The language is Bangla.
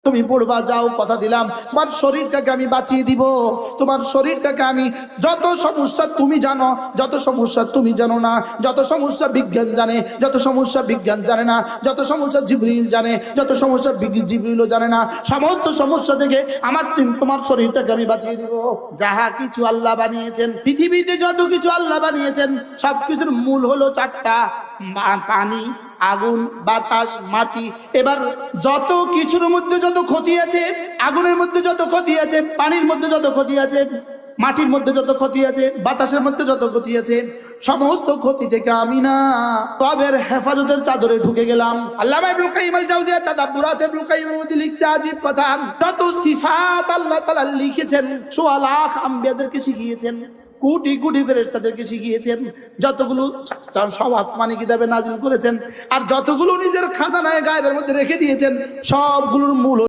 তুমি পড়বা, যাও, কথা দিলাম তোমার শরীরটাকে আমি বাঁচিয়ে দিব। তোমার শরীরটাকে আমি, যত সমস্যা তুমি জানো, যত সমস্যা তুমি জানো না, যত সমস্যা বিজ্ঞান জানে, যত সমস্যা বিজ্ঞান জানে না, যত সমস্যা জিবরিল জানে, যত সমস্যা জিবরিলও জানে না, সমস্ত সমস্যা থেকে তোমার শরীরটাকে আমি বাঁচিয়ে দিব। যাহা কিছু আল্লাহ বানিয়েছেন, পৃথিবীতে যত কিছু আল্লাহ বানিয়েছেন সবকিছুর মূল হলো চারটা: পানি, আগুন, বাতাস, মাটি। এবার যত কিছুর মধ্যে যত ক্ষতি আছে, আগুনের মধ্যে যত ক্ষতি আছে, পানির মধ্যে যত ক্ষতি আছে, মাটির মধ্যে যত ক্ষতি আছে, বাতাসের মধ্যে যত ক্ষতি আছে, সমস্ত ক্ষতি থেকে আমি না রবের হেফাজতের চাদরে ঢুকে গেলাম। আল্লামা ইবনুল কাইয়িম আল জাওজিয়া তাদাব্বুরাত ইবনুল কাইয়িমের মধ্যে লিখছে আজীব কথা। যত সিফাত আল্লাহ তাআলা লিখেছেন, সোয়া লাখ আম্বিয়াদেরকে শিখিয়েছেন, কোটি কোটি ফেরেশতাদেরকে শিখিয়েছেন, যতগুলো সব আসমানি কিতাবে নাজিল করেছেন, আর যতগুলো নিজের খাজানায়ে গায়বের মধ্যে রেখে দিয়েছেন, সবগুলোর মূল